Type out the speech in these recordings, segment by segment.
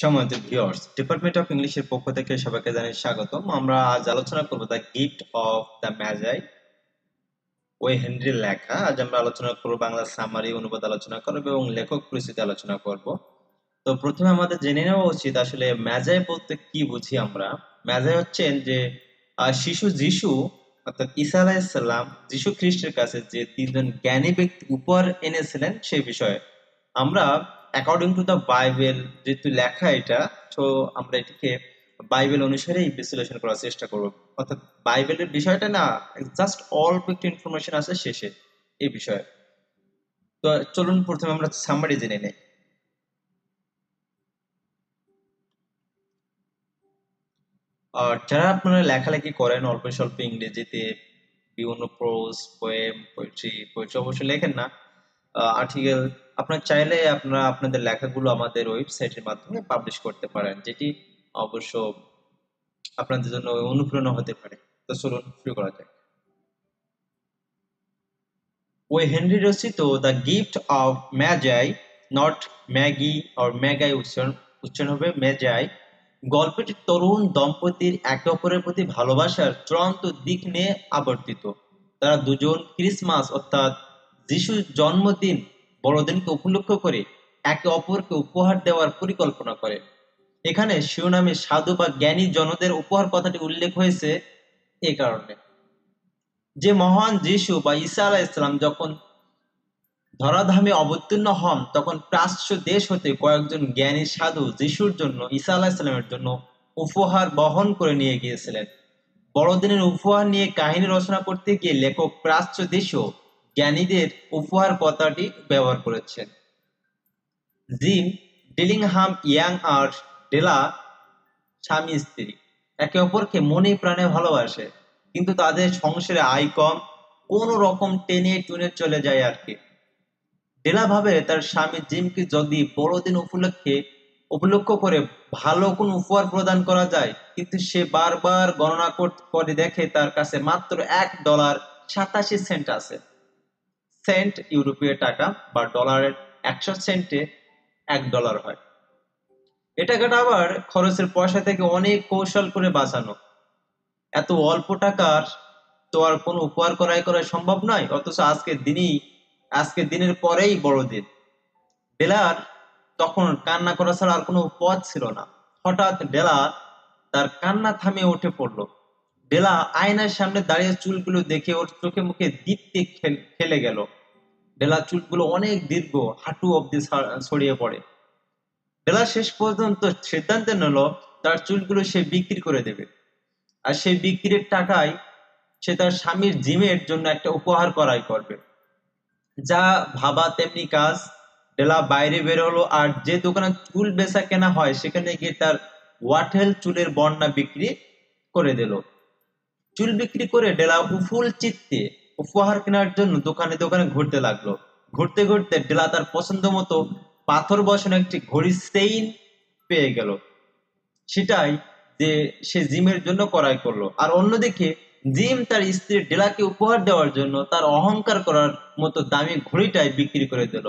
সম্মানিত viewers, department of ইংলিশের পক্ষ থেকে সবাইকে জানাই স্বাগতম। আমরা আজ আলোচনা করব দ্য গিফট অফ দ্য ম্যাজাই, ওই হেনরির লেখা। আজ আমরা আলোচনা করব বাংলা সামারি অনুবাদ আলোচনা করব এবং লেখক পরিচিতি আলোচনা করব। তো প্রথমে আমাদের জেনে নেওয়া উচিত আসলে ম্যাজাই বলতে কি বুঝি আমরা। ম্যাজাই হচ্ছেন যে শিশু যিশু অর্থাৎ ঈসা আলাইহিস সালাম যিশু খ্রিস্টের কাছে যে তিনজন জ্ঞানী ব্যক্তি উপহার এনেছিলেন সেই বিষয়ে আমরা অ্যাকর্ডিং টু দ্য বাইবেল যেহেতু লেখা এটা, তো আমরা এটিকে বাইবেল অনুসারেই বিশ্লেষণ করার চেষ্টা করব। অর্থাৎ বাইবেলের বিষয়টা না, জাস্ট অল্প একটু ইনফরমেশন আছে শেষে এই বিষয়ে। তো চলুন প্রথমে আমরা সামারি জেনে নেই। আর যারা আপনারা লেখালেখি করেন অল্প স্বল্প ইংরেজিতে, বিভিন্ন প্রোজ, পোয়েম, পোয়েট্রি অবশ্যই লেখেন না, আর্টিকেল, আপনার চাইলে আপনারা আপনাদের লেখাগুলো আমাদের ওয়েবসাইটের মাধ্যমে পাবলিশ করতে পারেন, যেটি অবশ্য আপনাদের জন্য অনুপ্রেরণা হতে পারে। তো চলুন শুরু করা যাক। ওই হেনরি রচিত the gift of Magi, not Maggi আর ম্যাগাই, উচ্চারণ হবে ম্যাজাই, গল্পটি তরুণ দম্পতির একে অপরের প্রতি ভালোবাসার চূড়ান্ত দিক নিয়ে আবর্তিত। তারা দুজন ক্রিসমাস অর্থাৎ যিশুর জন্মদিন, বড়দিনকে উপলক্ষ করে একে অপরকে উপহার দেওয়ার পরিকল্পনা করে। এখানে শিরোনামে সাধু বা জ্ঞানী জনদের উপহার কথাটি উল্লেখ হয়েছে এ কারণে যে মহান যিশু বা ঈসা আলাইহিস সালাম যখন ধরাধামে অবতীর্ণ হন তখন প্রাচ্য দেশ হতে কয়েকজন জ্ঞানী সাধু যিশুর জন্য ঈসা আলাইহিস সালামের জন্য উপহার বহন করে নিয়ে গিয়েছিলেন। বড়দিনের উপহার নিয়ে কাহিনী রচনা করতে গিয়ে লেখক প্রাচ্য দেশীয় জ্ঞানীদের উপহার কথাটি ব্যবহার করেছেন। জিম ডিলিংহাম ইয়াং আর ডেলা স্বামী স্ত্রী একে অপরকে মনে প্রাণে ভালোবাসে, কিন্তু তাদের সংসারে আয় কম, কোন রকম টেনে টুনে চলে যায় আর কি। ডেলা ভাবে তার স্বামী জিমকে যদি বড়দিন উপলক্ষ করে ভালো কোন উপহার প্রদান করা যায়, কিন্তু সে বারবার গণনা করে দেখে তার কাছে মাত্র $1.87 আছে। সেন্ট ইউরোপীয় টাকা বা ডলারের 100 সেন্টে $1 হয়। এ টাকাটা আবার খরচের পয়সা থেকে অনেক কৌশল করে বাঁচানো। এত অল্প টাকার তো আর কোনো উপহার করা সম্ভব নয়, অথচ আজকের দিনের পরেই বড়দিন। ডেলার তখন কান্না করা ছাড়া আর কোনো পথ ছিল না। হঠাৎ ডেলা তার কান্না থামিয়ে উঠে পড়ল। ডেলা আয়নার সামনে দাঁড়িয়ে চুলগুলো দেখে ওর চোখে মুখে দীপ্তি খেলে গেল। ডেলা চুলগুলো অনেক দীর্ঘ, হাঁটু অব্দি ছড়িয়ে পড়ে। ডেলা শেষ পর্যন্ত সিদ্ধান্ত নিল তার চুলগুলো সে বিক্রি করে দেবে, আর সেই বিক্রির টাকায় সে তার স্বামীর জিমের জন্য একটা উপহার ক্রয় করবে। যা ভাবা তেমনি কাজ। ডেলা বাইরে বের হলো আর যে দোকানে চুল বেচা কেনা হয় সেখানে গিয়ে তার ওয়াটেল চুলের বন্যা বিক্রি করে দিল। চুল বিক্রি করে ডেলা উফুল চিত্তে উপহার কেনার জন্য দোকানে দোকানে ঘুরতে লাগলো। ঘুরতে ঘুরতে ডেলা তার পছন্দ মতো পাথর বসানো একটি ঘড়ির চেইন পেয়ে গেল। সেটাই যে সে জিমের জন্য ক্রয় করলো। আর অন্যদিকে জিম তার স্ত্রী ডেলাকে উপহার দেওয়ার জন্য তার অহংকার করার মতো দামি ঘড়িটাই বিক্রি করে দিল।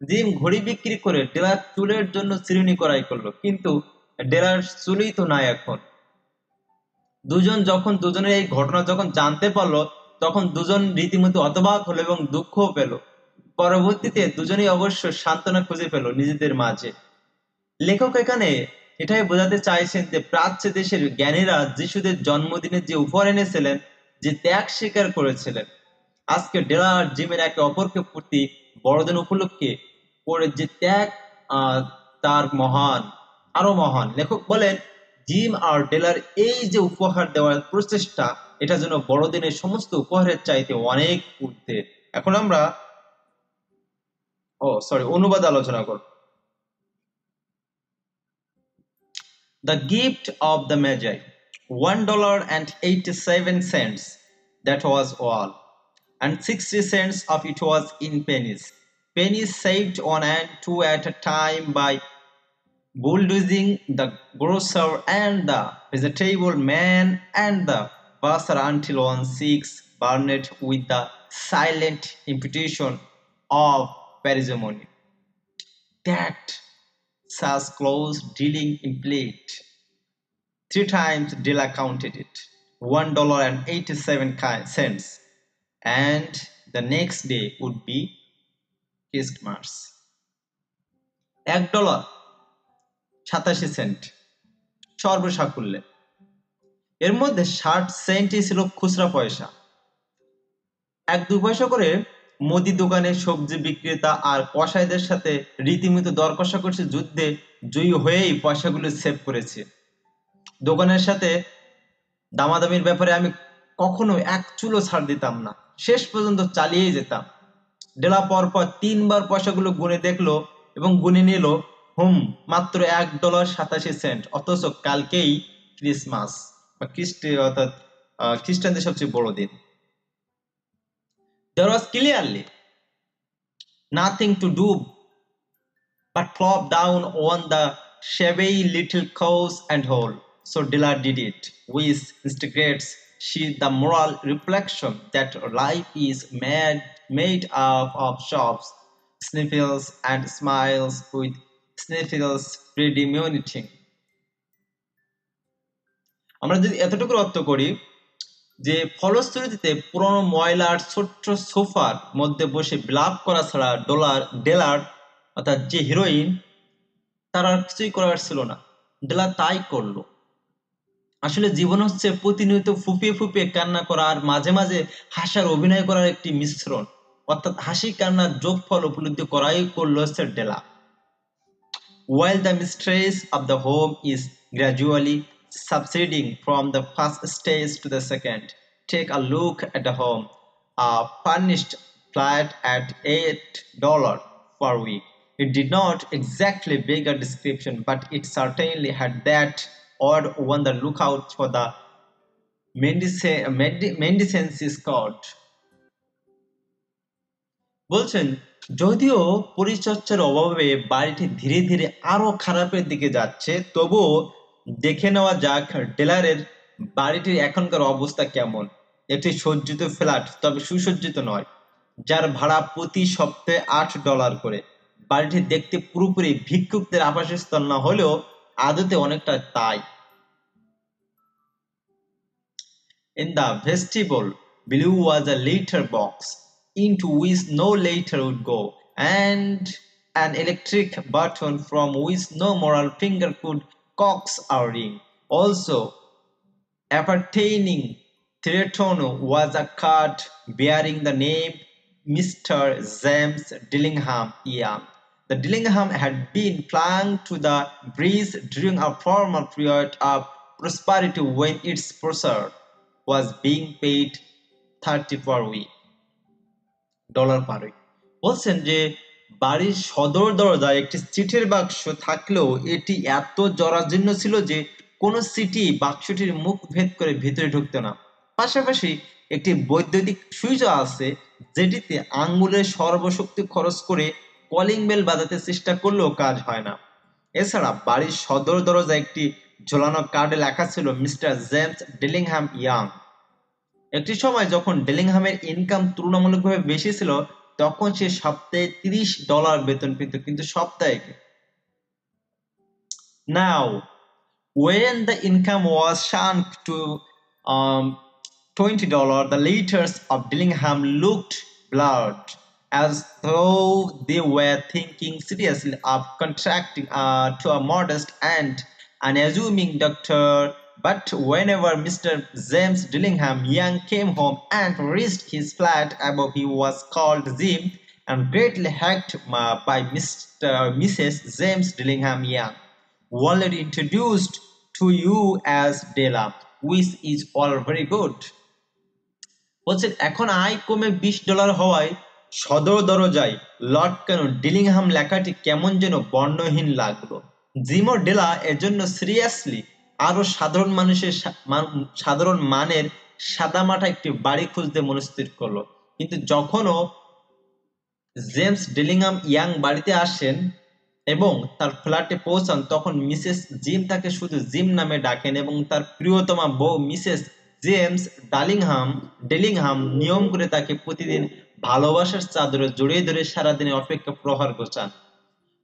জিম ঘড়ি বিক্রি করে ডেলার চুলের জন্য চিরুনি ক্রয় করলো, কিন্তু ডেলার চুলই তো নাই এখন। দুজনের এই ঘটনা যখন জানতে পারলো তখন দুজন রীতিমতো হতবাক হলো এবং দুঃখও পেল। পরবর্তীতে দুজনেই অবশ্য সান্ত্বনা খুঁজে পেল নিজেদের মাঝে। লেখক এখানে এটাই বোঝাতে চাইছেন যে প্রাচ্য দেশের জ্ঞানীরা যিশুদের জন্মদিনে যে উপহার এনেছিলেন, যে ত্যাগ স্বীকার করেছিলেন, আজকে ডেলা আর জিমের একে অপরকে প্রতি বড়দিন উপলক্ষে করে যে ত্যাগ, তার মহান, আরো মহান। লেখক বলেন জিম আর ডেলার এই যে উপহার দেওয়ার প্রচেষ্টা, এটা যেন বড়দিনের সমস্ত উপহারের চাইতে অনেক ঊর্ধ্বে। এখন আমরা অনুবাদ আলোচনা করব। The gift of the Magi, $1.87, that was all, and 60 cents of it was in pennies. Pennies saved one and two at a time by bulldozing the grocer and the vegetable man and the butcher until one six burned with the silent imputation of parsimony. That such close dealing implied. 3 times Dilla counted it. $1.87. And the next day would be Christmas. $1.87 সর্বসাকুল্যে। এর মধ্যে 60 সেন্টই ছিল খুচরা পয়সা। 1-2 পয়সা করে মুদি দোকানে সবজি বিক্রেতা আর কসাইদের সাথে রীতিমতো দর কষাকষি যুদ্ধে জয়ী হয়েই পয়সাগুলো সেভ করেছে। দোকানের সাথে দামাদামির ব্যাপারে আমি কখনো এক চুলো ছাড় দিতাম না, শেষ পর্যন্ত চালিয়েই যেতাম। ডেলা পরপর 3 বার পয়সাগুলো গুনে দেখলো এবং গুনে নিল, মাত্র $1.87। অথচ কালকেই ক্রিসমাস বা অর্থাৎ খ্রিস্টানদের সবচেয়ে বড় দিন। There was clearly nothing to do but plop down on the shabby little cows and hole. So Dilla did it, which instigates she the moral reflection that life is made up of shops, sniffles and smiles, with sniffles predominating. আমরা যদি এতটুকু অর্থ করি যে ফলশ্রুতিতে পুরনো ময়লার ছোট্ট সোফার মধ্যে বসে বিলাপ করা ছাড়া ডেলার অর্থাৎ যে হিরোইন, তার আর কিছুই করার ছিল না। ডেলা তাই করলো। আসলে জীবন হচ্ছে প্রতিনিয়ত ফুপিয়ে ফুপিয়ে কান্না করা আর মাঝে মাঝে হাসার অভিনয় করার একটি মিশ্রণ, অর্থাৎ হাসি কান্নার যোগফল উপলব্ধি করাই করলো হচ্ছে ডেলা। While the mistress of the home is gradually subsiding from the first stage to the second, take a look at the home, a furnished flat at $8 per week. It did not exactly beg a description, but it certainly had that odd on the lookout for the mendicancy scout. বলছেন, যদিও পরিচর্যার অভাবে বাড়িটি ধীরে ধীরে আরো খারাপের দিকে যাচ্ছে, তবুও দেখে নেওয়া যাক ডেলারের বাড়িটির এখনকার অবস্থা কেমন। একটি সজ্জিত ফ্ল্যাট, তবে সুসজ্জিত নয়, যার ভাড়া প্রতি সপ্তাহে $8 করে। বাড়িটি দেখতে পুরোপুরি ভিক্ষুকদের আবাসস্থল না হলেও আদতে অনেকটা তাই। In the vestibule below was a letter box, into which no letter would go, and an electric button from which no moral finger could coax a ring. Also appertaining thereto was a card bearing the name Mr. James Dillingham, Young. The Dillingham had been flung to the breeze during a former period of prosperity when its purser was being paid $30 per week. বলছেন যে বাড়ির সদর দরজায় একটি চিঠির বাক্স থাকলেও এটি এত জরাজীর্ণ ছিল যে কোনো চিঠি বাক্সটির মুখ ভেদ করে ভিতরে ঢুকতো না। পাশাপাশি একটি বৈদ্যুতিক সুইচও আছে, যেটিতে আঙ্গুলের সর্বশক্তি খরচ করে কলিং বেল বাজাতে চেষ্টা করলেও কাজ হয় না। এছাড়া বাড়ির সদর দরজায় একটি ঝোলানো কার্ডে লেখা ছিল মিস্টার জেমস ডিলিংহ্যাম ইয়াং। একটি সময় যখন ডেলিংহামের ইনকাম তুলনামূলকভাবে বেশি ছিল, তখন সে সপ্তাহে $30 বেতন পেত, কিন্তু সপ্তাহে। Now, when the income was shrunk to $20, the letters of Dillingham looked blurred, as though they were thinking seriously of contracting to a modest and unassuming doctor. But whenever Mr. James Dillingham Young came home and reached his flat above, he was called Jim and greatly hacked by Mrs. James Dillingham Young, already introduced to you as Della, which is all very good. বলছেন, এখন আয় কমে $20 হওয়ায় সদর দরজায় লটকানো ডিলিংহাম লেখাটি কেমন যেন বর্ণহীন লাগলো। জিম ও ডেলা এর জন্য সিরিয়াসলি আরো সাধারণ মানের সাদামাটা একটি বাড়ি খুঁজতে মনস্থির করলো। কিন্তু যখনও জেমস ডিলিংহাম ইয়াং বাড়িতে আসেন এবং তার ফ্ল্যাটে পৌঁছান, তখন মিসেস জিম তাকে শুধু জিম নামে ডাকেন এবং তার প্রিয়তমা বউ মিসেস জেমস ডেলিংহাম নিয়ম করে তাকে প্রতিদিন ভালোবাসার চাদরে জড়িয়ে ধরে সারাদিনে অপেক্ষা প্রহার গোছান।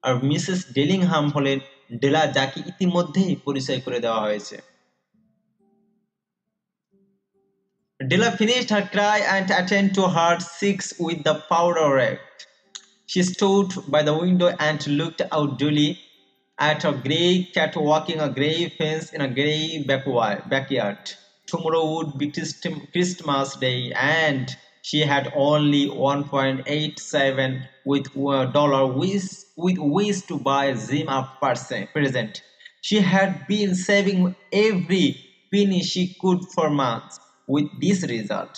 আর মিসেস ডেলিংহাম হলেন ডেলা, যাকে ইতিমধ্যেই পরিচয় করে দেওয়া হয়েছে। Della finished her cry and attended to her six with the powder rack. She stood by the window and looked out dully at a grey cat walking a grey fence in a grey backyard. Tomorrow would be Christmas Day, and she had only 1.87 with dollar with which to buy Zim a present. She had been saving every penny she could for months. With this result,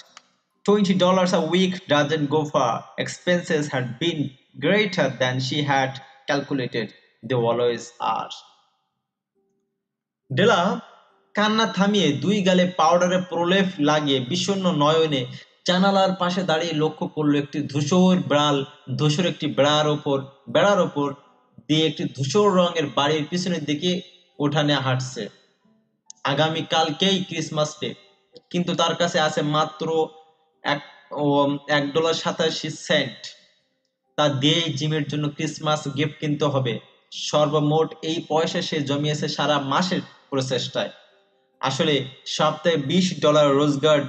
$20 a week doesn't go far. Expenses had been greater than she had calculated. They always are. ডেলা কান্না থামিয়ে দুই গালে পাউডারের প্রলেপ লাগিয়ে বিষণ্ণ নয়নে জানালার পাশে দাঁড়িয়ে লক্ষ্য করলো একটি ধূসর একটি বেড়ার ওপর দিয়ে একটি ধূসর রঙের বাড়ির পিছনের দিকে উঠানে হাঁটছে। আগামীকালকেই ক্রিসমাস ডে, কিন্তু তার কাছে আছে মাত্র $1.87। তা দিয়েই জিমের জন্য ক্রিসমাস গিফট কিনতে হবে। সর্বমোট এই পয়সা সে জমিয়েছে সারা মাসের প্রচেষ্টায়। আসলে সপ্তাহে $20 রোজগার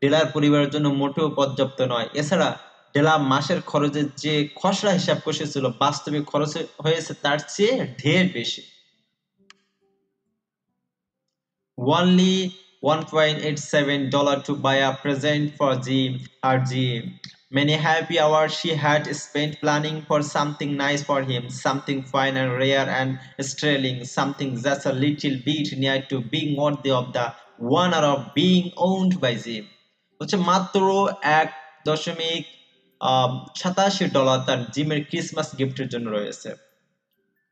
ডেলার পরিবারের জন্য মোটেও পর্যাপ্ত নয়। এছাড়া ডেলা মাসের খরচের যে খসড়া হিসাব কষেছিল, বাস্তবে খরচ হয়েছে তার চেয়ে ঢের বেশি। Only $1.87 to buy a present for her Jim. Many happy hours she had spent planning for something nice for him, something fine and rare and sterling, something just a little bit near to being worthy of the honor of being owned by Jim. হচ্ছে মাত্র $1.87 তার জিমের Christmas গিফটের জন্য রয়েছে।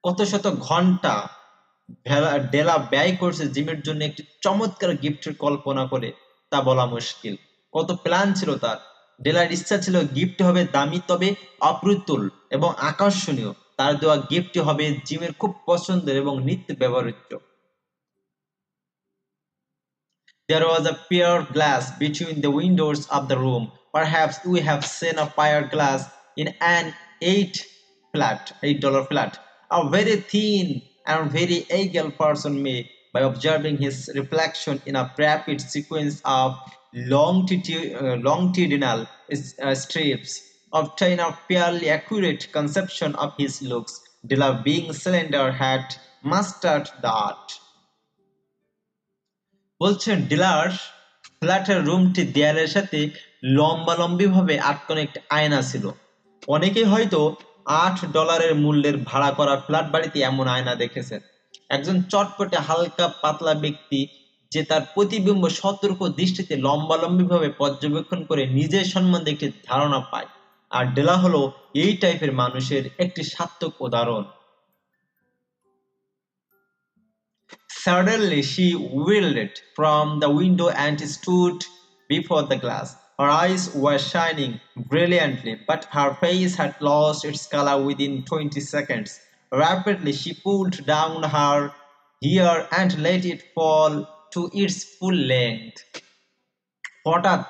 কত শত ঘন্টা ডেলা ব্যয় করছে জিমের জন্য একটি চমৎকার গিফটের কল্পনা করে তা বলা মুশকিল। কত প্ল্যান ছিল তার। ডেলার ইচ্ছা ছিল গিফট হবে দামি তবে অপ্রতুল এবং আকর্ষণীয়। তার দেওয়া গিফটটি হবে জিমের খুব পছন্দের এবং নিত্য ব্যবহৃত। There was a pier glass between the windows of the room. Perhaps we have seen a pier glass in an $8 flat. A very thin and very agile person may, by observing his reflection in a rapid sequence of longitudinal strips, obtain a fairly accurate conception of his looks. Della, being slender, had mastered the art. বলছেন dealer ফ্ল্যাটের রুমটি দেয়ালের সাথে লম্বালম্বিভাবে আটকানো একটি আয়না ছিল। অনেকেই হয়তো $8 মূল্যের ভাড়া করা ফ্ল্যাট বাড়িতে এমন আয়না দেখেছেন। একজন চটপটে হালকা পাতলা ব্যক্তি যে তার প্রতিবিম্ব সতর্ক দৃষ্টিতে লম্বালম্বিভাবে পর্যবেক্ষণ করে নিজের সম্বন্ধে একটি ধারণা পায়। আর ডেলা হলো এই টাইপের মানুষের একটি সার্থক উদাহরণ। Suddenly she whirled from the window and stood before the glass. Her eyes were shining brilliantly, but her face had lost its color within 20 seconds. Rapidly she pulled down her hair and let it fall to its full length. হঠাৎ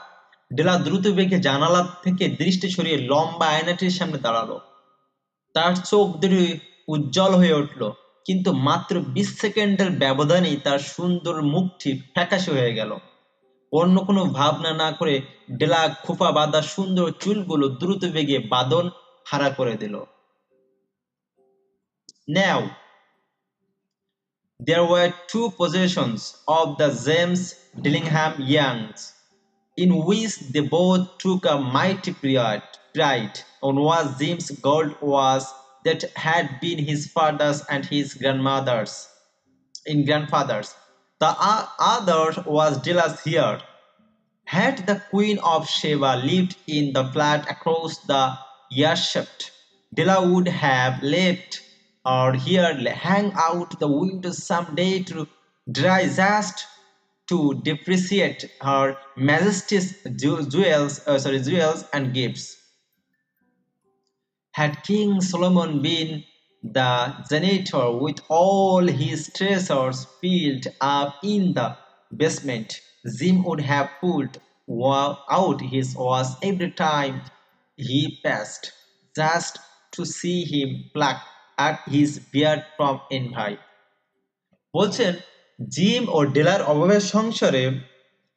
ডেলা দ্রুত বেগে জানালা থেকে দৃষ্টি সরিয়ে লম্বা আয়নাটির সামনে দাঁড়ালো। তার চোখ দুটি উজ্জ্বল হয়ে উঠল, কিন্তু মাত্র 20 সেকেন্ডের ব্যবধানেই তার সুন্দর মুখটি ফ্যাকাশে হয়ে গেল। অন্য কোনো ভাবনা না করে ডেলা খোপা বাঁধা সুন্দর চুলগুলো দ্রুত বেগে বাঁধন হারা করে দিল। Now, there were two possessions of the James Dillingham Youngs, in which they both took a mighty pride. One was Jim's gold watch that had been his father's and his grandfather's. The other was Della's hair. Had the Queen of Sheba lived in the flat across the airshaft, Della would have left her hair hang out the window some day to dry, just to depreciate her majesty's jewels and gifts. Had King Solomon been the janitor with all his treasures filled up in the basement, Jim would have pulled out his watch every time he passed, just to see him pluck at his beard from envy. বলছেন gym ও ডেলার অভাবের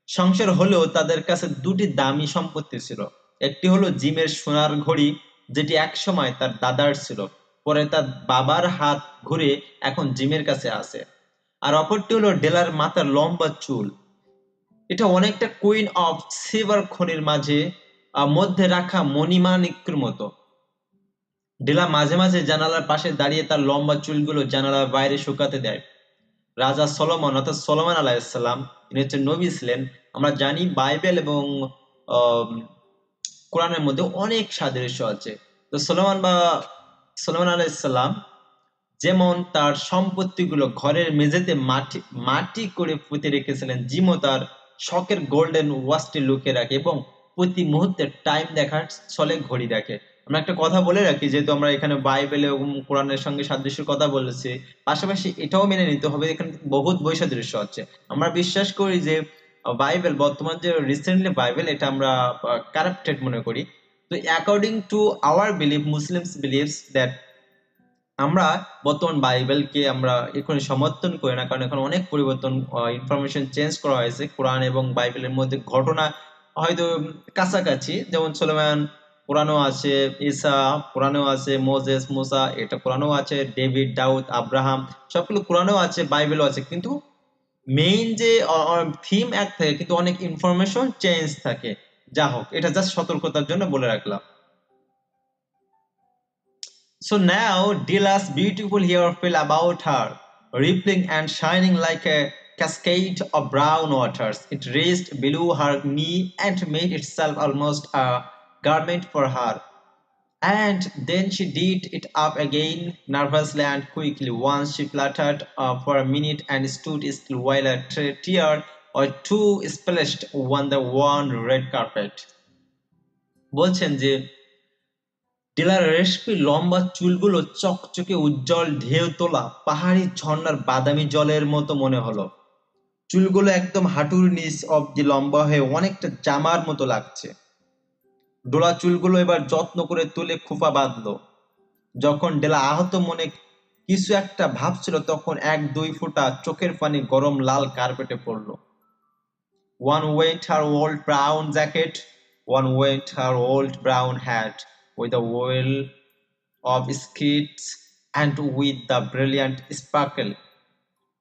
সংসার হলেও তাদের কাছে দুটি দামি সম্পত্তি ছিল। একটি হলো জিমের সোনার ঘড়ি, যেটি একসময় তার দাদার ছিল, পরে তার বাবার হাত ঘুরে এখন জিমের কাছে আছে। আর অপরটি হলো ডেলার মাথার লম্বা চুল। এটা অনেকটা কুইন অফ সিলভার খনির মধ্যে রাখা মণিমাণিক্যের মতো। ডেলা মাঝে মাঝে জানালার পাশে দাঁড়িয়ে তার লম্বা চুলগুলো জানালার বাইরে শুকাতে দেয়। রাজা সলোমন অর্থাৎ সলোমন আলাইহিসসালাম, তিনি হচ্ছেন নবী ছিলেন। আমরা জানি বাইবেল এবং আম, কোরআনের মধ্যে অনেক সাদৃশ্য আছে। তো সলোমন আলাইহিসসালাম যেমন তার সম্পত্তিগুলো ঘরের মেঝেতে মাটি মাটি করে পুঁতে রেখেছিলেন, জিমও তার শখের গোল্ডেন ওয়াচটি লুকিয়ে রাখে এবং প্রতি মুহূর্তে টাইম দেখার ছলে ঘড়ি দেখে। আমরা একটা কথা বলে রাখি, যেহেতু আমরা এখানে বাইবেল এবং কোরআনের সঙ্গে সাদৃশ্যের কথা বলেছি, পাশাপাশি এটাও মেনে নিতে হবে এখানে বহুত বৈসাদৃশ্য আছে। আমরা বিশ্বাস করি যে বাইবেল, বর্তমান যে রিসেন্টলি বাইবেল, এটা আমরা কারাপ্টেড মনে করি। তো according to our believe, Muslims believes that আমরা বর্তমান বাইবেলকে আমরা এখন সমর্থন করি না, কারণ এখন অনেক পরিবর্তন, ইনফরমেশন চেঞ্জ করা হয়েছে। কোরআন এবং বাইবেলের মধ্যে ঘটনা হয়তো কাছাকাছি, যেমন সুলেমান কোরআনও আছে, ঈসা কোরআনেও আছে, মোজেস মুসা এটা কোরআনেও আছে, ডেভিড দাউদ আব্রাহাম সবগুলো কোরআনেও আছে, বাইবেলও আছে, কিন্তু মেইন যে থিম এক থাকে, কিন্তু অনেক ইনফরমেশন চেঞ্জ থাকে। যা হোক, এটা জাস্ট সতর্কতার জন্য বলে রাখলাম। So now Dila's beautiful hair fell about her, rippling and shining like a cascade of brown waters. It reached below her knee and made itself almost a garment for her. And then she did it up again nervously and quickly. Once she fluttered for a minute and stood still while a tear or two splashed on the worn red carpet. বলছেন যে teller রেশমি লম্বা চুলগুলো চকচকে উজ্জ্বল ঢেউ তোলা পাহাড়ি ঝর্ণার বাদামি জলের মতো মনে হলো। চুলগুলো একদম হাঁটুর নিচ অব্দি লম্বা হয়ে অনেকটা জামার মতো লাগছে। ডোলা চুলগুলো এবার যত্ন করে তুলে খোপা বাঁধলো। যখন ডেলা আহত মনে কিছু একটা ভাবছিল, তখন এক দুই ফোঁটা চোখের পানি গরম লাল কার্পেটে পড়লো। One went her old brown jacket, one went her old brown hat with a wheel of skits and with the brilliant sparkle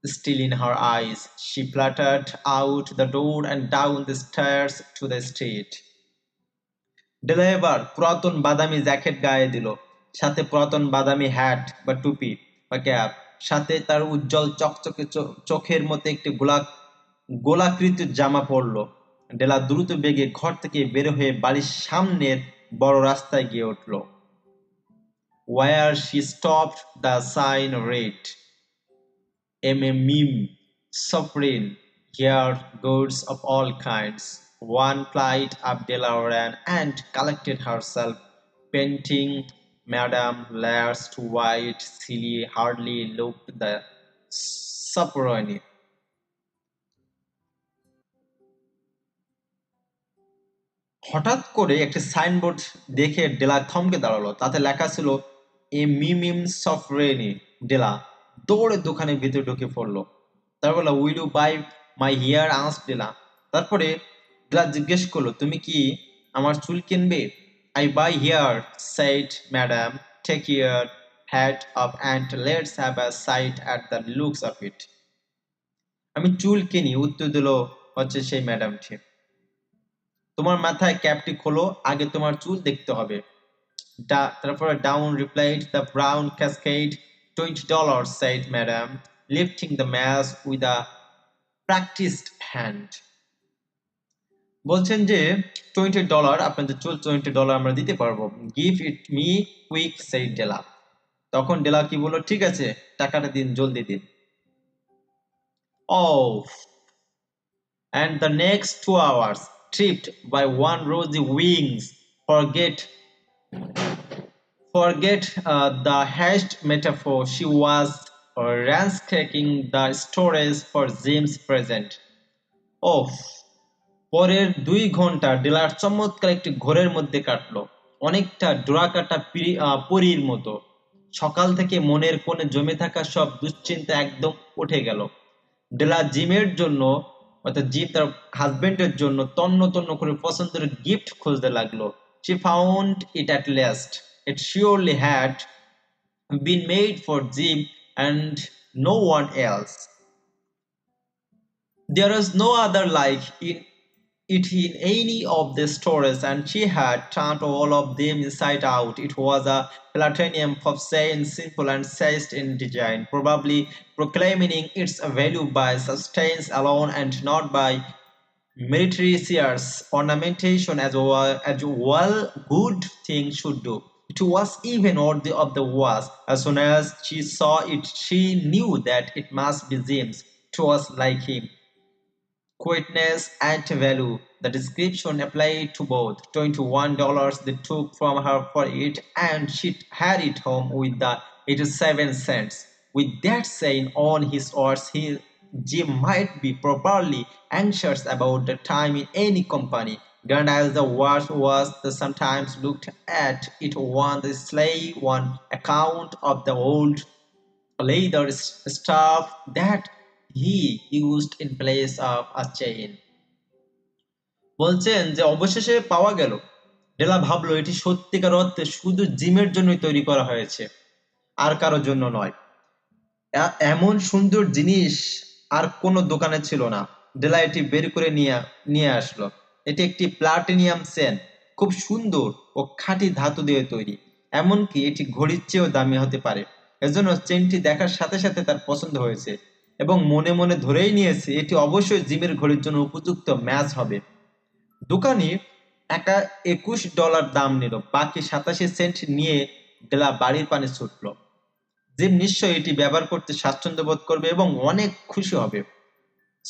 still in her eyes. She fluttered out the door and down the stairs to the street. ডেলা এবার পুরাতন বাদামি jacket গায়ে দিল, সাথে পুরাতন বাদামি hat বা টুপি বা ক্যাপ, সাথে তার উজ্জ্বল চকচকে চোখের মতো একটি গোলাকৃতি জামা পরলো। ডেলা দ্রুত বেগে ঘর থেকে বের হয়ে বাড়ির সামনের বড় রাস্তায় গিয়ে উঠল। Where she stopped, the sign read, "MMM Sovereign, here goods of all kinds." One flight up Della ran and collected herself, painting Madame Lairs to white, silly, hardly looked the sovereign. হঠাৎ করে একটি signboard দেখে ডেলা থমকে দাঁড়ালো। তাতে লেখা ছিল এ মিমিম সফরেনি। ডেলা দৌড়ে দোকানের ভিতরে ঢুকে পড়লো। তারপর বলল, will you buy my hair? আস ডেলা। তারপরে ডেলা জিজ্ঞেস করলো, তুমি কি আমার চুল কিনবে? I buy hair, said madam, take your hat up and let's have a sight at the looks of it. আমি চুল কিনি, উত্তর দিল হচ্ছে সেই ম্যাডামটি। তোমার মাথায় ক্যাপটি খোলো, আগে তোমার চুল দেখতে হবে। তারপরে down replied the brown cascade, $20, said madam, lifting the mass with a practiced hand. বলছেন যে $20, আপনাদের চুল $20 আমরা দিতে পারবো। Give it me quick, said ডেলা। তখন ডেলা কি বললো, ঠিক আছে, টাকাটা দিন, জলদি দিন। Oh, and the next 2 hours, tripped by one rosy wings, forget the hashed metaphor. She was ransacking the storage for Jim's present. ওহ, পরের 2 ঘন্টা ডেলার চমৎকার একটি ঘোরের মধ্যে কাটলো, অনেকটা ডোরাকাটা পরীর মতো। সকাল থেকে মনের কোণে জমে থাকা সব দুশ্চিন্তা একদম উঠে গেল। ডেলা জিমের জন্য, অর্থাৎ জিম তার হাজবেন্ডের জন্য তন্ন তন্ন করে পছন্দের গিফট খুঁজতে লাগলো। She found it at last. It surely had been made for Jim and no one else. There was no other like it in any of the stores, and she had turned all of them inside out. It was a platinum of saying simple and chaste in design, probably proclaiming its value by substance alone and not by meretricious ornamentation as well good things should do. It was even worthy of the was. As soon as she saw it, she knew that it must be James. It was like him. Quietness and value. The description applied to both. $21 they took from her for it, and she had it home with the 87 cents. With that saying on his words, Jim might be properly anxious about the time in any company. Grand as the watch was, they sometimes looked at it on the sly one account of the old leather stuff that he used in place of a chain. বলছেন যে অবশেষে পাওয়া গেল। ডেলা ভাবলো এটি সত্যিকার অর্থে শুধু জিমের জন্যই তৈরি করা হয়েছে, আর কারোর জন্য নয়। এমন সুন্দর জিনিস আর কোনো দোকানে ছিল না। ডেলা এটি বের করে নিয়ে আসলো। এটি একটি প্লাটিনিয়াম চেন, খুব সুন্দর ও খাঁটি ধাতু দিয়ে তৈরি। এমনকি এটি ঘড়ির চেয়েও দামি হতে পারে। এজন্য চেনটি দেখার সাথে সাথে তার পছন্দ হয়েছে এবং মনে মনে ধরেই নিয়েছে এটি অবশ্যই জিমের ঘড়ির জন্য উপযুক্ত ম্যাচ হবে। দোকানি একা $21 দাম নিল, বাকি 87 সেন্ট নিয়ে ডেলা বাড়ির পানে ছুটল। জিম নিশ্চয়ই এটি ব্যবহার করতে স্বাচ্ছন্দ্য বোধ করবে এবং অনেক খুশি হবে।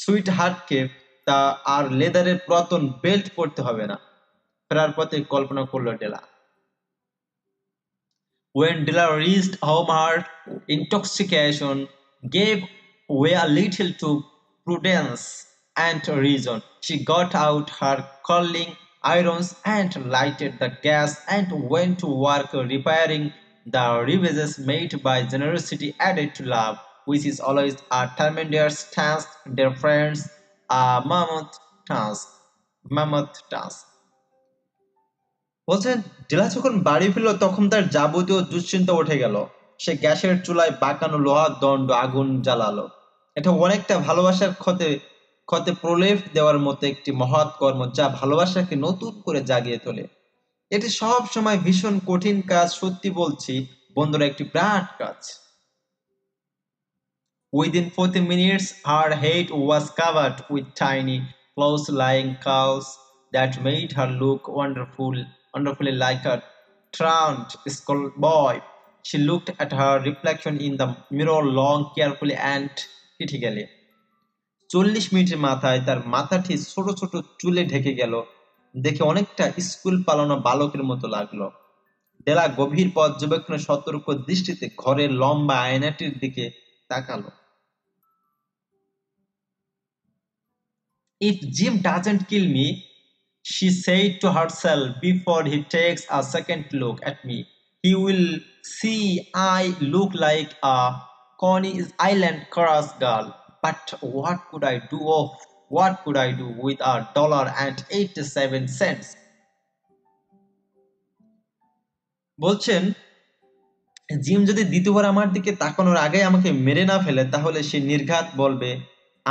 সুইট হার্টকে তা আর লেদারের পুরাতন বেল্ট পরতে হবে না। ফেরার পথে কল্পনা করল ডেলা। When Della reached home, her intoxication gave way a little to prudence and reason. She got out her curling irons and lighted the gas and went to work repairing the ravages made by generosity added to love, which is always a tremendous task, dear friends, a mammoth task. বলছেন ডেলা যখন বাড়ি ফিরল তখন তার যাবতীয় দুশ্চিন্তা উঠে গেল। সে গ্যাসের চুলায় বাঁকানো লোহার দণ্ড আগুন জ্বালালো। এটা অনেকটা ভালোবাসার ক্ষতে ক্ষতে প্রলেপ দেওয়ার মতো একটি মহৎ কর্ম, যা ভালোবাসাকে নতুন করে জাগিয়ে তোলে। এটি সব সময় ভীষণ কঠিন কাজ, সত্যি বলছি বন্ধুরা, একটি বিরাট কাজ। Within 40 minutes, her head was covered with tiny, close-lying curls that made her look wonderfully like a truant schoolboy. She looked at her reflection in the mirror long, carefully and critically. 40 মিনিটের মাথায় তার মাথাটি ছোট ছোট চুলে ঢেকে গেল, দেখে অনেকটা স্কুল পালানো বালকের মতো লাগলো। ডেলা গভীর পর্যবেক্ষণে সতর্ক দৃষ্টিতে ঘরের লম্বা আয়নাটির দিকে তাকালো। If Jim doesn't kill me, she said to herself before he takes a second look at me, he will see I look like a Coney Island chorus girl. But what could I do? Oh, what could I do with $1.87? বলছেন gym যদি দ্বিতীয়বার আমার দিকে তাকানোর আগে আমাকে মেরে না ফেলে, তাহলে সে নির্ঘাত বলবে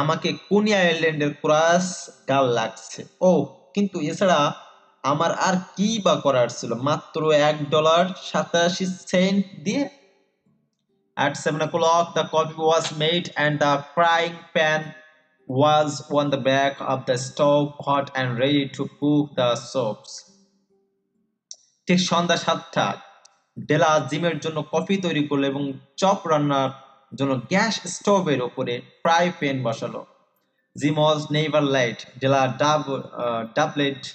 আমাকে কোনি আইল্যান্ডের ক্রাস গাল লাগছে। ও, কিন্তু এছাড়া আমার আর কি বা করার ছিল মাত্র $1.87 দিয়ে। At 7 o'clock the coffee was made and the frying pan was on the back of the stove, hot and ready to cook the soups. ঠিক সন্ধ্যা 7টায় ডেলা জিমের জন্য কফি তৈরি করলো এবং চপ রান্নার জন্য গ্যাস স্টোভের উপরে ফ্রাই প্যান বসালো। Jim was never late. Della doubled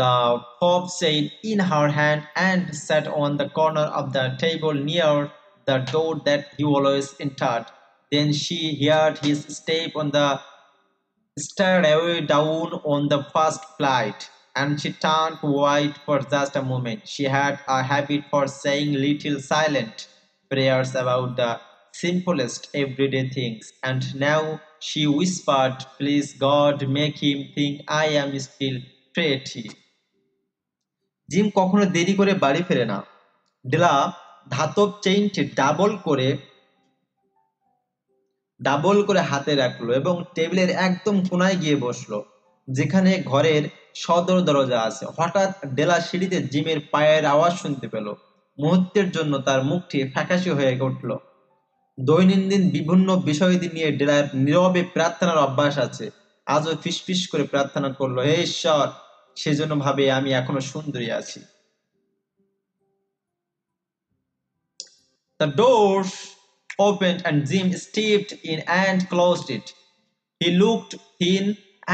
the fork chain in her hand and sat on the corner of the table near the door that he always entered. Then she heard his step on the stairway down on the first flight. and she turned white for just a moment. She had a habit for saying little silent prayers about the simplest everyday things, and now she whispered, "Please, God, make him think I am still pretty." Gym কখনো দেরি করে বাড়ি ফেরে না। ডেলা ধাতব চেইনটি double করে হাতে রাখলো এবং টেবিলের একদম কোনায় গিয়ে বসলো, যেখানে ঘরের সদর দরজা আছে। হঠাৎ ডেলা সিঁড়িতে জিমের পায়ের আওয়াজ শুনতে পেল। মুহূর্তের জন্য তার মুখটি ফ্যাকাশে হয়ে উঠল। দৈনন্দিন বিভিন্ন বিষয় নিয়ে ডেলার নীরবে প্রার্থনার অভ্যাস আছে। আজও ফিসফিস করে প্রার্থনা করলো, হে ঈশ্বর, সেজন্য ভাবে আমি এখনো সুন্দরী আছি। The door opened and Jim stepped in and closed it. He looked thin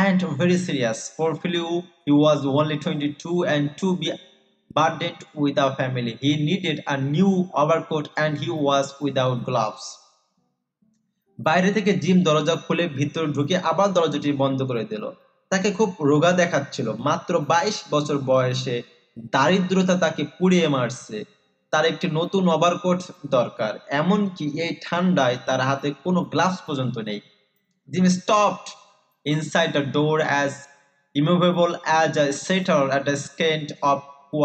and very serious. For Philip, he was only 22 and to be burdened with a family. He needed a new overcoat and he was without gloves. বাইরে থেকে gym দরজা খুলে ভিতর ঢুকে আবার দরজাটি বন্ধ করে দিল। তাকে খুব রোগা দেখাচ্ছিল। মাত্র 22 বছর বয়সে দারিদ্রতা তাকে পুড়িয়ে মারছে। তার একটি নতুন ওভারকোট দরকার, এমনকি এই ঠান্ডায় তার হাতে কোনো গ্লাভস পর্যন্ত নেই। Gym stopped inside the door as immovable as a setter at a scent of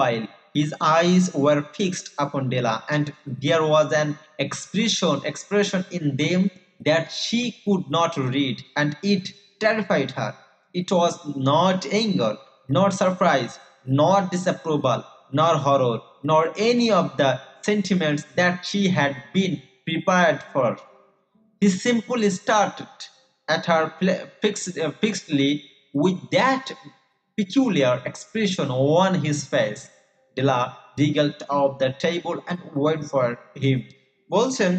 oil. His eyes were fixed upon Della, and there was an expression in them that she could not read, and it terrified her. It was not anger, nor surprise, nor disapproval, nor horror, nor any of the sentiments that she had been prepared for. He simply stared at her fixedly with that peculiar expression on his face. Della wriggled off the table and waited for him. বলছেন,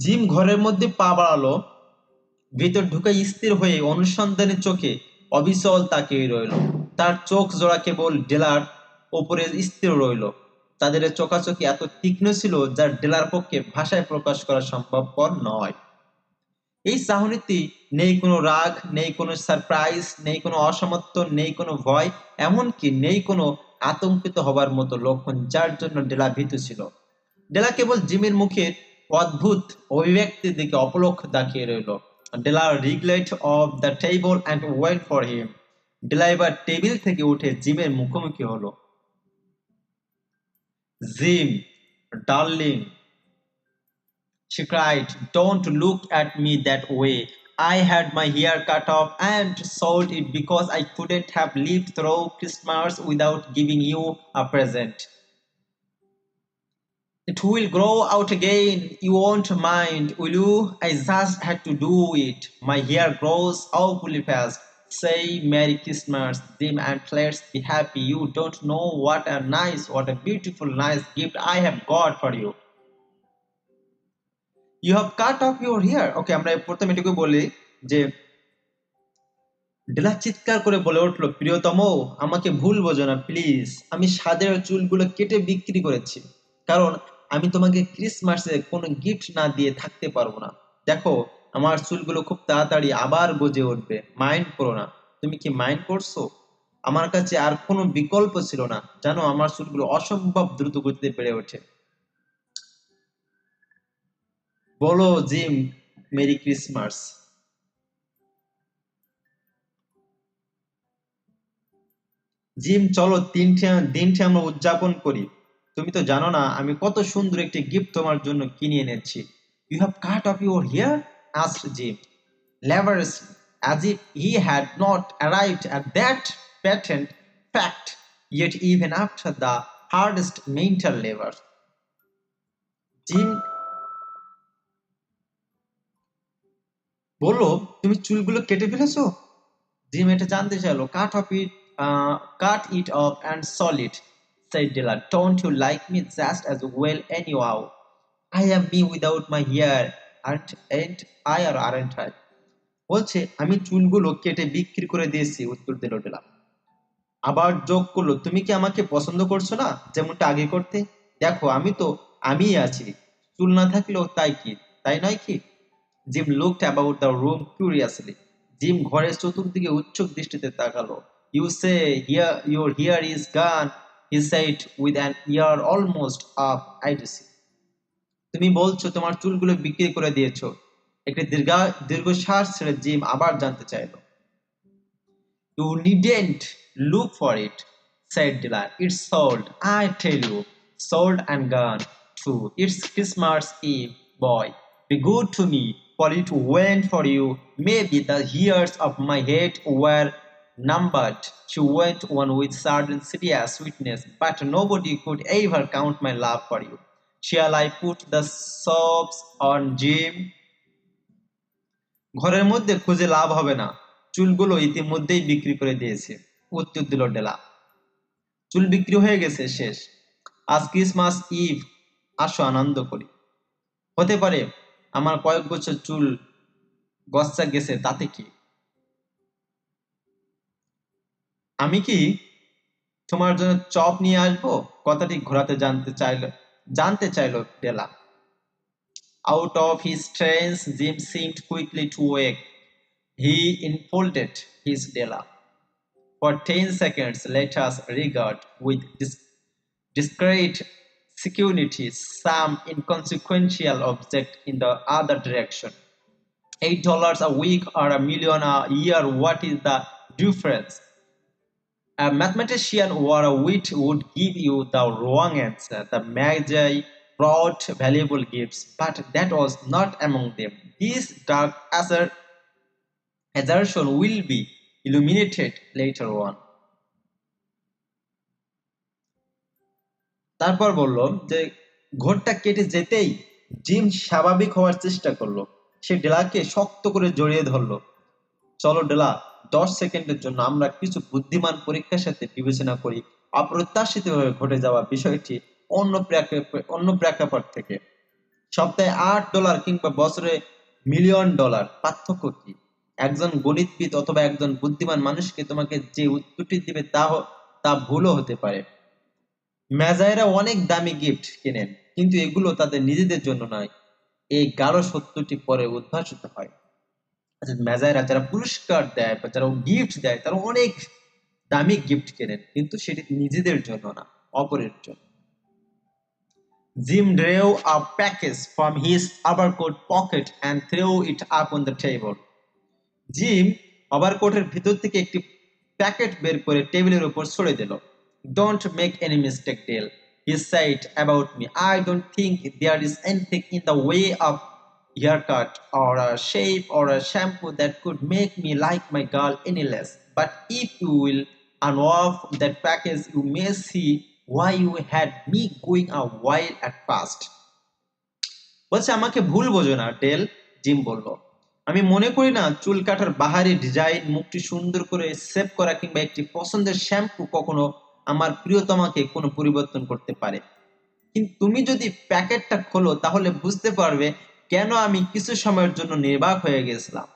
gym ঘরের মধ্যে পা বাড়ালো, ভিতর ঢুকে স্থির হয়ে অনুসন্ধানী চোখে অবিচল তাকিয়ে রইল। তার চোখ জোড়া কেবল ডেলার ওপরে স্থির রইল। তাদের চোখাচোখি এত তীক্ষ্ণ ছিল যা ডেলার পক্ষে ভাষায় প্রকাশ করা সম্ভবপর নয়। এই চাহনিতে নেই কোনো রাগ, নেই কোনো সারপ্রাইজ, নেই কোনো অসমর্থন, নেই কোনো ভয়, এমনকি নেই কোনো আতঙ্কিত হবার মতো লক্ষণ যার জন্য ডেলা ভীতু ছিল। ডেলা কেবল জিমের মুখের অদ্ভুত অভিব্যক্তির দিকে অপলক তাকিয়ে রইল। ডেলা wriggled off the table and went for him. ডেলা এবার টেবিল থেকে উঠে জিমের মুখোমুখি হলো। Gym, darling, she cried, don't look at me that way. I had my hair cut off and sold it because I couldn't have lived through Christmas without giving you a present. It will grow out again. You won't mind, will you? I just had to do it. My hair grows awfully fast. Say Merry Christmas, Jim, and let's be happy. You don't know what a beautiful, nice gift I have got for you. You have cut off your hair. Okay, আমরা প্রথমে এটুকু বলি যে ডেলা চিৎকার করে বলে উঠল, প্রিয়তম, আমাকে ভুল বোঝো না প্লিজ। আমি সাদের চুলগুলো কেটে বিক্রি করেছি কারণ আমি তোমাকে ক্রিসমাসে কোনো গিফট না দিয়ে থাকতে পারবো না। দেখো, আমার চুলগুলো খুব তাড়াতাড়ি আবার গজে উঠবে। মাইন্ড করো না। তুমি কি মাইন্ড করছো? আমার কাছে আর কোনো বিকল্প ছিল না। জানো, আমার চুলগুলো অসম্ভব দ্রুত গতিতে বেড়ে ওঠে। বলো জিম, মেরি ক্রিসমাস। জিম, চলো দিনটি আমরা উদযাপন করি। তুমি তো জানো না আমি কত সুন্দর একটি গিফট তোমার জন্য কিনে এনেছি। You have cut off your hair? asked Jim, laboriously, as if he had not arrived at that patent fact yet even after the hardest mental labor. Gym বলল, তুমি চুলগুলো কেটে ফেলেছো? জিম এটা জানতে চাইলো। Cut it off and solid, said Dilla. Don't you like me just as well anyhow? I am me without my hair, ain't I or aren't I? বলছে, আমি চুলগুলো কেটে বিক্রি করে দিয়েছি, উত্তর দিল ডেলা। আবার যোগ করলো, তুমি কি আমাকে পছন্দ করছো না যেমনটা আগে করতে? দেখো, আমিই আছি, চুল না থাকলেও তাই নয় কি? Gym looked about the room curiously. Gym ঘরের চতুর্দিকে উৎসুক দৃষ্টিতে তাকালো। You say, here, your hair is gone, he said with an ear almost up. I do see. তুমি বলছো তোমার চুলগুলো বিক্রি করে দিয়েছো। একটি দীর্ঘশ্বাস ছেড়ে জিম আবার জানতে চাইল। You needn't look for it, said Dylan. It's sold, I tell you. Sold and gone, too. It's Christmas Eve, boy. Be good to me, for it went for you. Maybe the years of my head were numbered. She went on with sudden serious sweetness, but nobody could ever count my love for you. Shall I put the soaps on Jim? ঘরের মধ্যে খুঁজে লাভ হবে না, চুলগুলো ইতিমধ্যেই বিক্রি করে দিয়েছে, উত্তর দিল ডেলা। চুল বিক্রি হয়ে গেছে, শেষ। আজ ক্রিসমাস ইভ, আসো আনন্দ করি। হতে পারে আমার কয়েক বছর চুল গচ্চা গেছে, তাতে কি? আমি কি তোমার জন্য চপ নিয়ে আসবো? কথাটি ঘোরাতে জানতে চাইল ডেলা। Out of his trance, Jim seemed quickly to wake. He enfolded his Della. For 10 seconds, let us regard with discreet security some inconsequential object in the other direction. $8 a week or a million a year, what is the difference? A mathematician or a wit would give you the wrong answer. The Magi brought valuable gifts, but that was not among them. This dark assertion will be illuminated later on. তারপর বলল যে ঘোরটা কেটে যেতেই gym স্বাভাবিক হওয়ার চেষ্টা করলো। সে ডেলাকে শক্ত করে জড়িয়ে ধরলো। চলো ডেলা, 10 সেকেন্ডের জন্য আমরা কিছু বুদ্ধিমান পরীক্ষার সাথে বিবেচনা করি অপ্রত্যাশিতভাবে ঘটে যাওয়া বিষয়টি অন্য প্রেক্ষাপট থেকে। সপ্তাহে $8 কিংবা বছরে $1,000,000, পার্থক্য কি? একজন গণিতবিদ অথবা একজন বুদ্ধিমান মানুষকে তোমাকে যে উত্তরটি দিবে তা ভুলও হতে পারে। ম্যাজাইরা অনেক দামি গিফট কেনেন, কিন্তু এগুলো তাদের নিজেদের জন্য নয়। এই গাঢ় সত্যটি পরে উদ্ভাসিত হয়। ম্যাজাইরা যারা পুরস্কার দেয় বা যারা গিফট দেয়, তারা অনেক দামি গিফট কেনেন, কিন্তু সেটি নিজেদের জন্য না, অপরের জন্য। Jim drew a package from his overcoat pocket and threw it up on the table. Jim ওভারকোটের ভিতর থেকে একটি প্যাকেট বের করে টেবিলের উপর ছড়িয়ে দিল। Don't make any mistake, Dale, he said about me. I don't think there is anything in the way of haircut or a shape or a shampoo that could make me like my girl any less. But if you will unwrap that package, you may see why you had me going a while at first. বলছে, আমাকে ভুল বোঝো না del, gym বলল। আমি মনে করি না চুল কাটার বাহারি ডিজাইন, মুখটি সুন্দর করে সেভ করা কিংবা একটি পছন্দের শ্যাম্পু কখনো আমার প্রিয়তমাকে কোনো পরিবর্তন করতে পারে। কিন্তু তুমি যদি প্যাকেটটা খোলো, তাহলে বুঝতে পারবে কেন আমি কিছু সময়ের জন্য নির্বাক হয়ে গেছিলাম।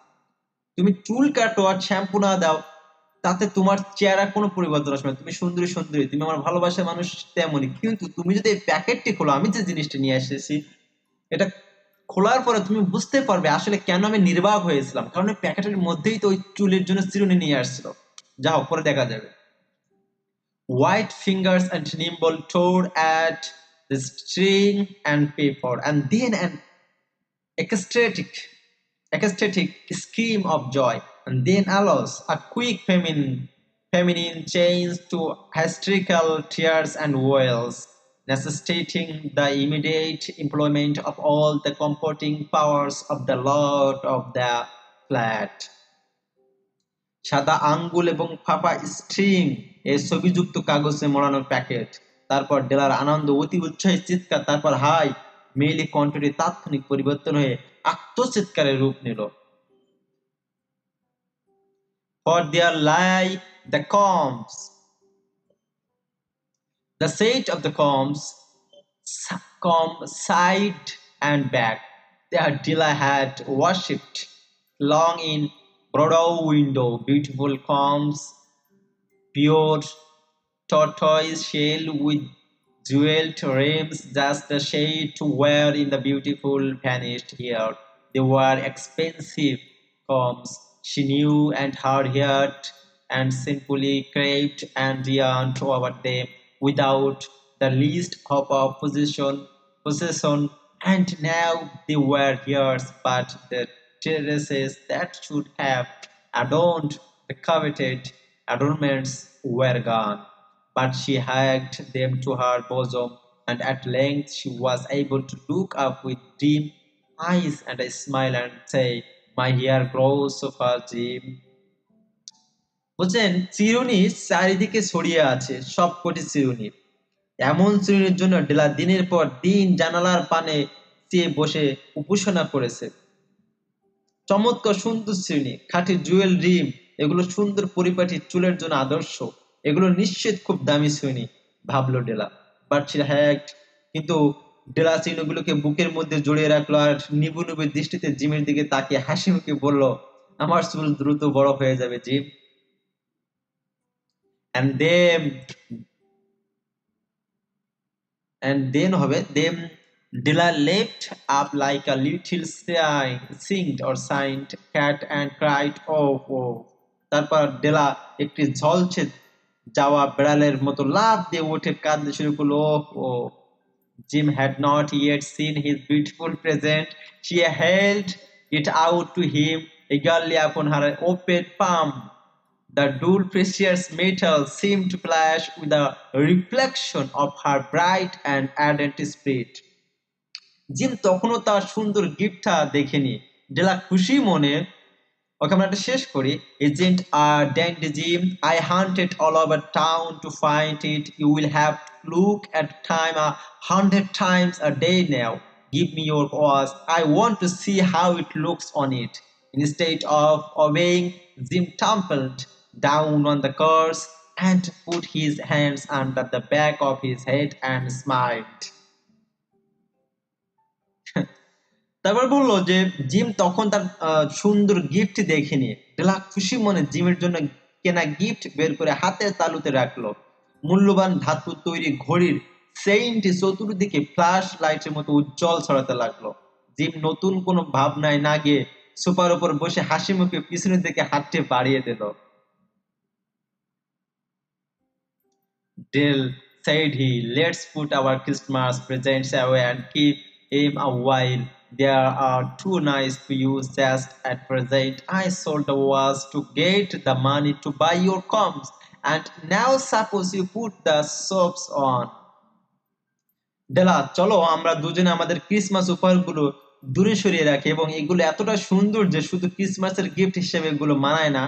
তুমি চুল কাটো আর শ্যাম্পু না দাও, তাতে তোমার চেহারা কোনো পরিবর্তন আসবে না। তুমি সুন্দরী, তুমি আমার ভালোবাসার মানুষ, তেমনই। কিন্তু তুমি যদি এই প্যাকেটটি খোলো, আমি যে জিনিসটা নিয়ে এসেছি, এটা খোলার পরে তুমি বুঝতে পারবে আসলে কেন আমি নির্বাক হয়েছিলাম, কারণ ওই প্যাকেটের মধ্যেই তো ওই চুলের জন্য চিরুনি নিয়ে আসছিল। যা হোক, পরে দেখা যাবে। White fingers and nimble tore at the string and paper, and then an ecstatic scream of joy, and then alas, a quick feminine change to hysterical tears and wails, necessitating the immediate employment of all the comforting powers of the lord of the flat. সাদা আঙ্গুল এবং ফাঁপা string, এই ছবিযুক্ত কাগজে মোড়ানো packet, তারপর ডেলার আনন্দ, অতি উৎসাহী চিৎকার, তারপর হাই মেইলি কণ্ঠটি তাৎক্ষণিক পরিবর্তন হয়ে আত্মচিৎকারের রূপ নিল। For there lie the combs, the set of the combs, comb side and back, that Dilla had worshipped long in broad window, beautiful combs, pure tortoise shell with jeweled rims, just the shade to wear in the beautiful vanished hair. They were expensive combs, she knew, and her heart and simply craved and yearned over them without the least hope of possession, and now they were yours, but the terraces that should have adorned the coveted adornments were gone. But she hugged them to her bosom, and at length she was able to look up with dim eyes and a smile and say, "My hair grows so far, Jim." বুঝছেন, চিরুনি চারিদিকে ছড়িয়ে আছে, সবকটি চিরুনি। এমন চিরুনির জন্য ডেলা দিনের পর দিন জানালার পানে চেয়ে বসে উপাসনা করেছে। চমৎকার সুন্দর চিরুনি, খাঁটি জুয়েল রিম, এগুলো সুন্দর পরিপাটি চুলের জন্য আদর্শ। এগুলো নিশ্চিত খুব দামি চিরুনি, ভাবলো ডেলা। বাট সে হ্যাকড, কিন্তু ডেলা চিরুনিগুলোকে বুকের মধ্যে জড়িয়ে রাখলো আর নিবু নিবু দৃষ্টিতে জিমের দিকে তাকিয়ে হাসি মুখে বলল, আমার চুল দ্রুত বড় হয়ে যাবে gym. and then then Dilla leapt up like a little singed or signed cat and cried, "Oh, oh!" তারপর ডেলা একটি ঝলসে যাওয়া বেড়ালের মতো লাফ দিয়ে উঠে কাঁদতে শুরু করলো, "ওহ, oh!" Jim had not yet seen his beautiful present. She held it out to him eagerly upon her open palm. The dull precious metal seemed to flash with the reflection of her bright and ardent spirit. Gym তখনও তার সুন্দর গিফটটা দেখেনি। ডেলা খুশি মনে, ওকে আমরা একটা শেষ করি। Isn't a dandy, Jim? I hunted all over town to find it. You will have to look at time 100 times a day now. Give me your watch. I want to see how it looks on it. Instead of obeying, Jim tumbled down on the curse and put his hands under the back of his head and smiled. তারপর বললো যে gym তখন তার সুন্দর gift দেখেনি। ডেলা খুশি মনে জিমের জন্য কেনা গিফট বের করে হাতের তালুতে রাখলো। মূল্যবান ধাতু তৈরি ঘড়ির সেইনটি চতুর্দিকে ফ্ল্যাশ লাইটের মতো উজ্জ্বল ছড়াতে লাগলো। জিম নতুন কোনো ভাবনায় না গিয়ে সোফার উপর বসে হাসি মুখে পিছনের দিকে হাতটি বাড়িয়ে দিল। Dell, said he, let's put our Christmas presents away and keep him a while. They are too nice to use just at present. I sold the watch to get the money to buy your combs, and now suppose you put the soaps on. ডেলা, চলো আমরা দুজনে আমাদের Christmas উপহারগুলো দূরে সরিয়ে রাখি, এবং এগুলো এতটা সুন্দর যে শুধু ক্রিসমাসের গিফট হিসেবে এগুলো মানায় না।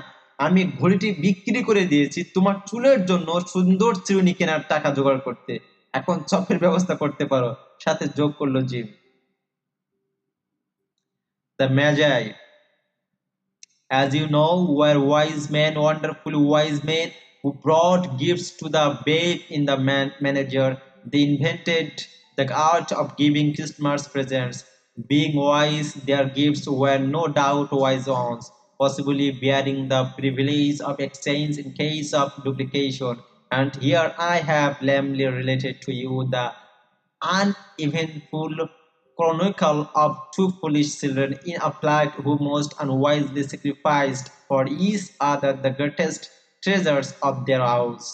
আমি ঘড়িটি বিক্রি করে দিয়েছি তোমার চুলের জন্য সুন্দর চিরুনি কেনার টাকা জোগাড় করতে। এখন চপের ব্যবস্থা করতে পারো, সাথে যোগ করলো gym. The ম্যাজাই, as you know, were wise men, wonderfully wise men, who brought gifts to the babe in the manager. They invented the art of giving Christmas presents. Being wise, their gifts were no doubt wise ones, possibly bearing the privilege of exchange in case of duplication. And here I have lamely related to you the uneventful chronicle of two foolish children in a plight who most unwisely sacrificed for each other the greatest treasures of their house.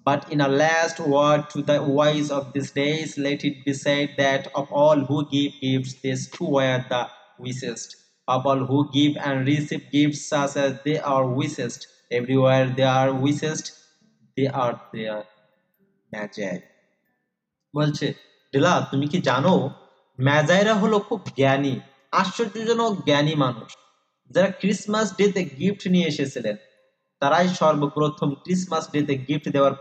But in a last word to the wise of these days, let it be said that of all who give gifts, these two were the wisest. Of all who give and receive gifts such as they are wisest, everywhere they are wisest, they are there. Magi. বলছে, ডিলা তুমি কি জানো ম্যাজাইরা হলো খুব জ্ঞানী, আশ্চর্যজনক জ্ঞানী মানুষ, যারা ক্রিসমাস ডেতে গিফট নিয়ে এসেছিলেন। তারাই সর্বপ্রথম ক্রিসমাস ডেতে গিফট দেওয়ার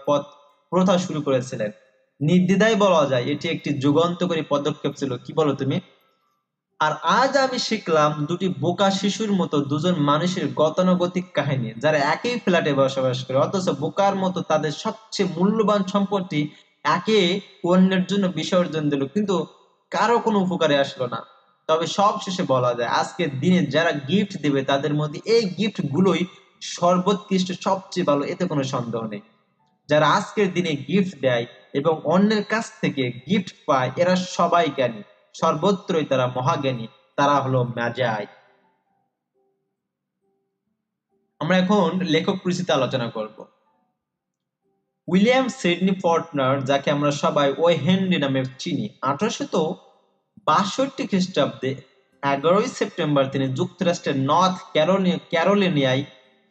প্রথা শুরু করেছিলেন। নির্দ্বিধায় বলা যায় এটি একটি যুগান্তকারী পদক্ষেপ ছিল। কি বলো তুমি? আর আজ আমি শিখলাম দুটি বোকা শিশুর মতো দুজন মানুষের গতানুগতিক কাহিনী, যারা একই ফ্ল্যাটে বসবাস করে, অথচ বোকার মতো তাদের সবচেয়ে মূল্যবান সম্পত্তি একে অন্যের জন্য বিসর্জন দিল, কিন্তু কারো কোনো উপকারে আসলো না। তবে সব শেষে বলা যায় আজকের দিনে যারা গিফট দেবে তাদের মধ্যে এই গিফট গুলোই সর্বোৎকৃষ্ট, সবচেয়ে ভালো, এতে কোনো সন্দেহ নেই। যারা আজকের দিনে গিফট দেয় এবং অন্যের কাছ থেকে গিফট পায়, এরা সবাই জ্ঞানী, সর্বত্রই তারা মহাজ্ঞানী, তারা হলো ম্যাজাই। আমরা এখন লেখক পরিচিতি আলোচনা করব। উইলিয়াম সিডনি ফর্টনার, যাকে আমরা সবাই ও হেনরি নামে চিনি, 1862 খ্রিস্টাব্দে 11 সেপ্টেম্বর তিনি যুক্তরাষ্ট্রের নর্থ ক্যারোলিনিয়ায়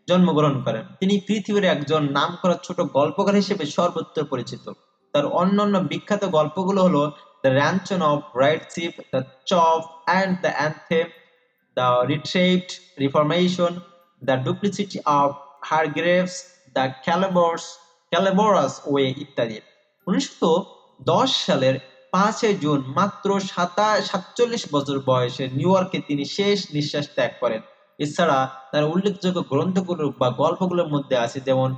জন্মগ্রহণ করেন। তিনি পৃথিবীর একজন নামকরা ছোট গল্পকার হিসেবে সর্বত্র পরিচিত। তার অন্যান্য বিখ্যাত গল্পগুলো হলো the ransom of red chief, the cop and the anthem, the retrieved reformation, the duplicity of Hargraves, the caballero's way ইত্যাদি। 1910 সালের 5 জুন মাত্র 47 বছর বয়সে নিউ ইয়র্কে তিনি শেষ নিঃশ্বাস ত্যাগ করেন। এছাড়া তার উল্লেখযোগ্য গ্রন্থগুলো বা গল্পগুলোর মধ্যে আছে যেমন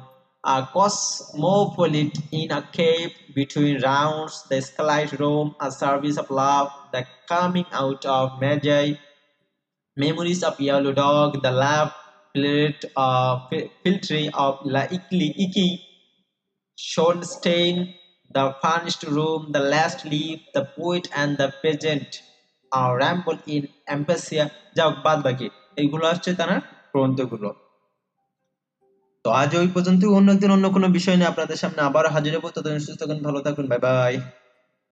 Cosmopolite in a Cave, Between Rounds, The Skylight Room, A Service of Love, The Coming Out of Magi, Memories of Yellow Dog, The Love Philtre of La Iki, Schornstein, The Furnished Room, The Last Leaf, The Poet and the Peasant, Ramble in Empathy, যাক বাদ বাকি এইগুলো হচ্ছে তার গ্রন্থগুলো। তো আজ ওই পর্যন্ত, অন্য একদিন অন্য কোনো বিষয় নিয়ে আপনাদের সামনে আবার হাজির হবো। ততদিন সুস্থ থাকুন, ভালো থাকুন, বাই বাই।